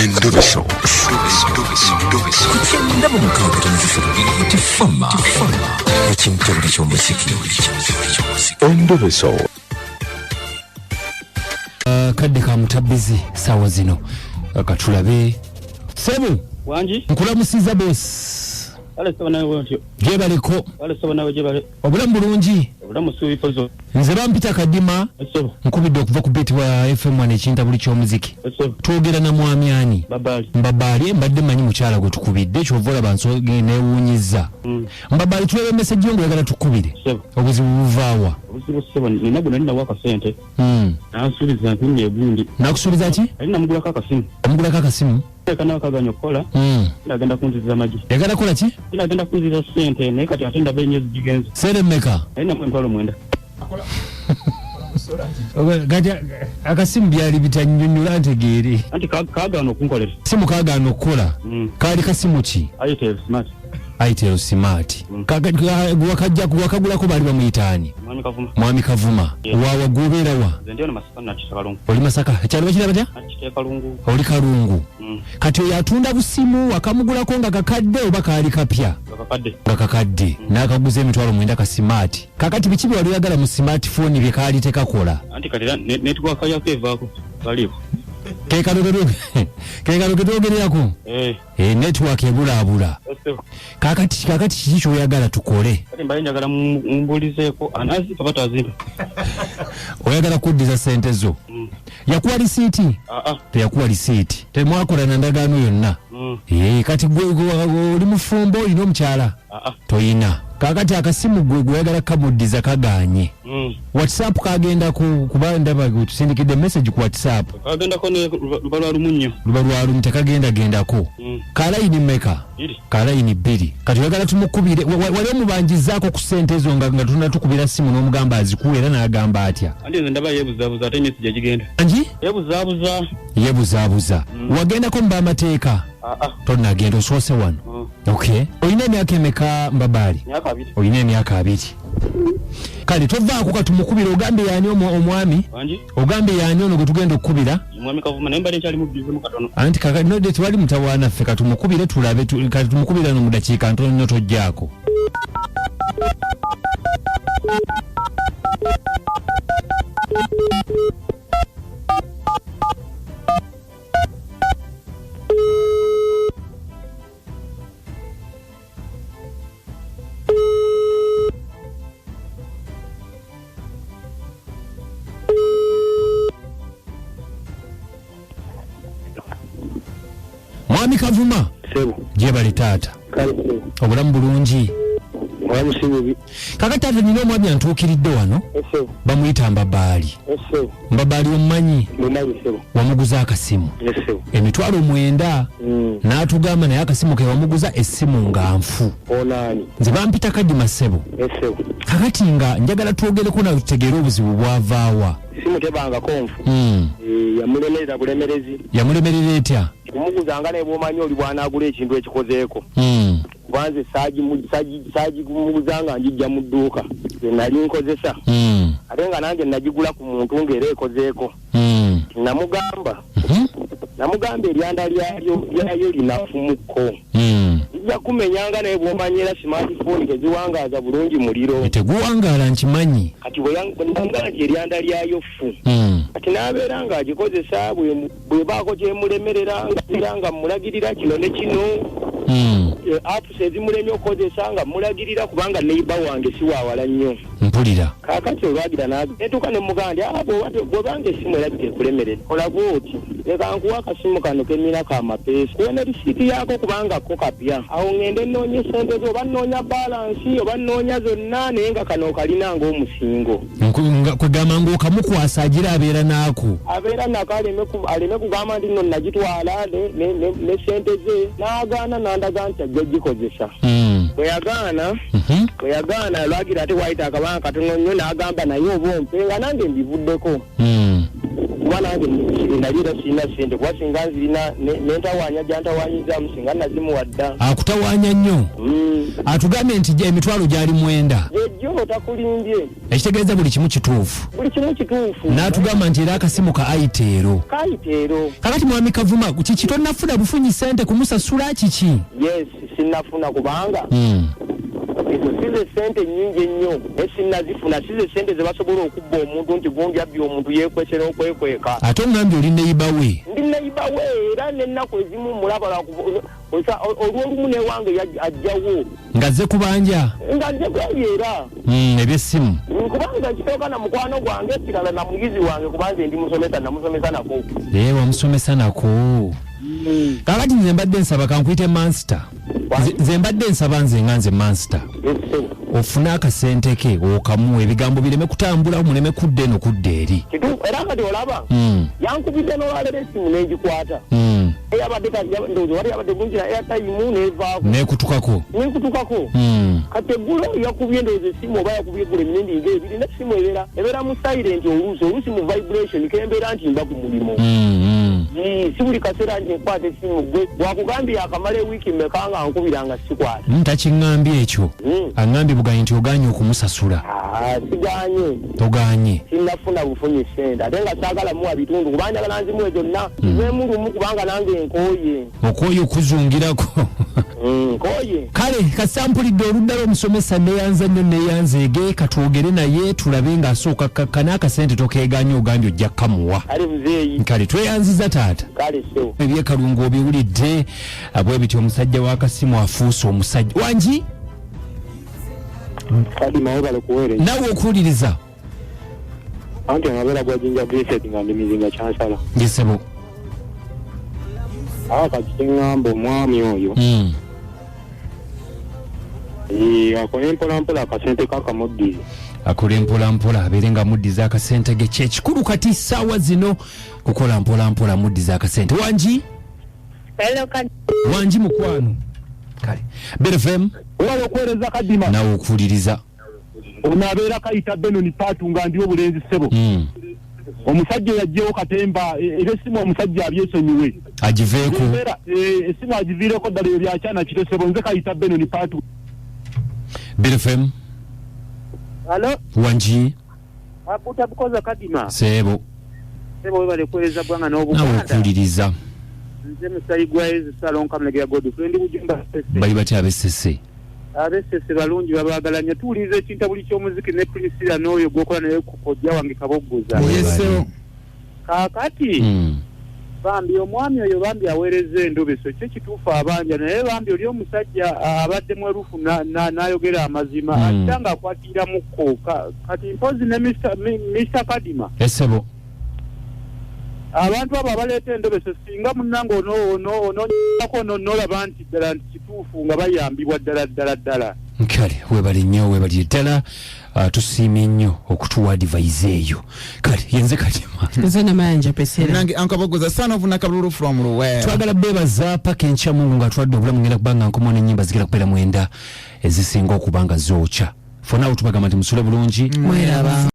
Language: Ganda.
Endobeso. Kugenda mu mukaaga tonzifuna tifama ekintu buli ky'omuziki. Endobeso. Kadde ka mutabbizi sawa zino katulabe Sebu wanji nkulamusiza boss ale sabana wonjo jebaleko ale sabana wejebale obulamu bulungi obulamu subipozo nze bampita kadima nkubidde okuva ku beti wa FM wane kinta buli ky'omuziki twogera na mwami ani mbabali mbadde manyi mukyala gwe tukubidde kyovola bansoge neewuunyiza mbabali tulebe message yongo yagala tukubire obuzibu buvaawa obuzibu sebo nina guna nina waka sente nansuubiza mpindi egundi nakusuubiza ki alina mugulako akasimu omugulako akasimu kana kaganya okukola ndagenda kunziza amagi yagala kola ki ndagenda kunziza sente naye kati ate ndaba enyezi gigenze sente mmeka alina mwentwalo mwenda gati akasimu byali bitanyonyola ntegeere anti kagana okunkolera simu kagana okukola kaali kasimu ki Itel smart wakagulako bali bamuyitaani mwami kavuma wawa gubeera wa oli Masaka ekyalo bakira batya oli Kalungu kati oyo atunda busimu wakamugulako nga kakadde oba kaali kapya nga kakadde n'akaguza emitwalo mwenda ka smart kakati biki bye wali oyagala mu smartphone bye kaali tekakola anti kati network yako evaako baliwo kekano ketwogererako network ebulaabula kakati kiki kyoyagala tukole kati mbaye njagala mumbulizeeko anazi kapata azimba oyagala kuddiza sente zo yakuwa lisiiti teyakuwa lisiiti temwakola na ndagaano yonna kati gwe oli mufumbo olina omukyala toyina kakati akasimu gwe gweyagala kamuddiza kaganye WhatsApp kagenda kuba ndaba tusindikidde message ku WhatsApp kagendako ne lubalwalumunyo tekagendako kalayini mmeka kalayini 2 kati oyagala tumukubire wali omubanjizaako ku sente ezo nga tunatukubira simu n'omugamba azikuwa era n'agamba atya andi nze ndaba yebuzaabuza ate message agigenda anji yebuzaabuza wagendako mu bamateeka tonnagenda osoose wano okay olina emyaka emeka mbabali olina emyaka 2 kale tovaako katumukubira ogambe yaani omwami ogambe yaani ono gwe tugenda okukubira mwami kavuma naye mbadde nkyali mubbize mu katono anti kakati tewali mutawaana ffe katumukubire tulabe kati tumukubira no mu dakiika ntono nnyo tojjaako mwami kavuma jebali taata obulamu bulungi kakati ate nina omwami antuukiridde wano bamuyita mbabaali mbabaali omumanyi wamuguza akasimu emitwalo 9 n'atugamba naye akasimu ke wamuguza essimu nga nfu nze bampita kadima ssebo kakati nga njagala twogereko na tutegeere obuzibu bwavaawa simu tebanga konfu yamulemerera bulemerezi yamulemerera etya kumuguzanga ne bwomanyi oli bw'anaagula ekintu ekikozeeko kubanze saagimuguzanga njijja mu dduuka ze nali nkozesa ate nga nange nagigula ku muntu ng'era ekozeeko namugamba eryanda lyayo linafumuko ijja kumenyanga naye bw'omanyira smartphone teziwangaaza bulungi muliro teguwangaala nkimanyi kati bweyangala nti eryanda lyayo ffu kati n'abeera ng'agikozesa bwebaako kyemulemerera nga mulagirira kino ne kino apps ezimulemye okukozesa nga mulagirira kubanga neiba wange siwaawala nnyo mpulira kaakati olwagira netuuka ne mugandi bwobanga esimu era biteekulemerera olaba oti leka nkuwa akasimu kano kemira ka mapeesa kuwena lisiiti yaako kubanga ko kapya awo ngende nnoonya sente zo oba nnoonya balansi oba nnoonya zonna naye nga kano kalina ng'omusingo kwegamba ng'okamukwasa agira abeera naako abeera nako aleme kugamba nti nno nagitwala ne sente ze n'agaana n'andaga nti ajja gikozesa bwe yagaana lwagira ate waayita akabanga katono nnyo n'agamba naye oba ompe nga nange mbivuddeko mwana wange nalira sina sente kuba singa nzirina nentawanya jantawanyiza musinga nazimuwadda akutawanya nnyo atugambe nti emitwalo gyali 9 jjo takulimbye ekitegeeza buli kimu kituufu n'atugamba nti era akasimu ka ayiteero kakati mwami Kavuma kiki tonnafuna bufunyi sente kumusasula kiki yes sinnafuna kubanga ezo size sente nyingi ennyo esinnazifuna size sente zebasobola okubba omuntu nti gundi abbi omuntu yeekwesera okwekweka ate ongambye oli neyibawe ndi neyibawe era n'ennaku ezimu mulaba olw'olumu newange ajjawo ngazze kubanja ngazze kweyeera ebyessimu kubanga kitooka na mukwano gwange ekirala na muyizi wange kubanga ndi musomesa namusomesa nako wamusomesa nako kakati nze mbadde nsaba kankuyite Manster nze mbadde nsaba nze nga nze Manster ofuna akasente ke okamuwa ebigambo bireme kutambula muleme kudda eno kudda eri era kati olaba yankubidde n'olwalero essimu n'egikwata eyabadde ndowooza wali yabadde bungi na airtime neevaako nenkutukako kati eggulo yakubye ndowooza essimu oba yakubye eggulo emirundi ng'ebiri n'essimu ebeera mu silent oluusi mu vibration kembeera nti mba ku mulimu si buli kaseera nti nkwata essimu gwe bwakugambye akamala ewiiki mmeka nga nkubiranga sikwata takiŋŋambye ekyo aŋŋambye buganye nti oganye okumusasula siganye toganye sinnafuna bufunyi sente ate nga saagala muwa bitundu kuba njagala nzimuwe zonna zemulumu kubanga nange nkooye okuzungirako nkooye kale kasampulidde oludda lw'omusomesa neyanza nnyo neyanzeege katwogere naye tulabe ng'asooka kakkana akasente tokeeganye ogambye ojja kkamuwa kale tweyanziza taata ebyekalungu obiwulidde bwe biti omusajja w'Akasimu afuuse omusajja wangi nawe okuwuliriza anti amabeera gwajinja blessed nga ndimizinga kyansala ngesebo kati kiŋŋamba omwami oyo akole mpolampola akasente kakamuddize akole mpolampola abeere nga muddiza akasente ge kyekikulu kati ssaawa zino kukola mpolampola muddiza akasente wangi wangi mukwano kale BFM wala okwereza kadima nawe okuwuliriza onaabeera kayita Benoni Paatu nga ndi obulenzi ssebo omusajja yajjewo katemba era essimu omusajja abyesonyiwe agiveeko essimu agiviireko ddala ebyo byakyana kito ssebo nze kayita Benoni Paatu BFM Halo wangi aputa bukoza kadima sebo webale kuweleza bwanga n'obuganda nawe okuwuliriza nze musayigwa ezi salon kamlegera Godfrey ndi Bujumba bali batya abesese balungi babagalanya tuwuliriza ekinta buli ky'omuziki ne Priscilla n'oyo gwokola naye kukojja wange kaboggoza kaakati bambi omwami oyo bambi aweereza Endobeso kyo kituufu abanja naye bambi oli omusajja abadde mwerufu n'ayogera amazima ate nga akwatira mukko kati mpozi ne Mr. Kadima esebo abantu abo abaleeta Endobeso singa munnange ononyako nolaba nti ddala nti kituufu nga bayambibwa ddala kale webali nnyo webali ddala tusiimye nnyo okutuwa advice eyo kale yenze Kadima nze namanja pesera nange ankabogoza sana ovuna kabululu from ruwe twagala bebaza paka enkya Mungu nga twadde obulamu ngenda kubanga nkomona ennyimba zigera kubeera 9 ezisinga okubanga zookya for now tubagamba nti musule bulungi mweraba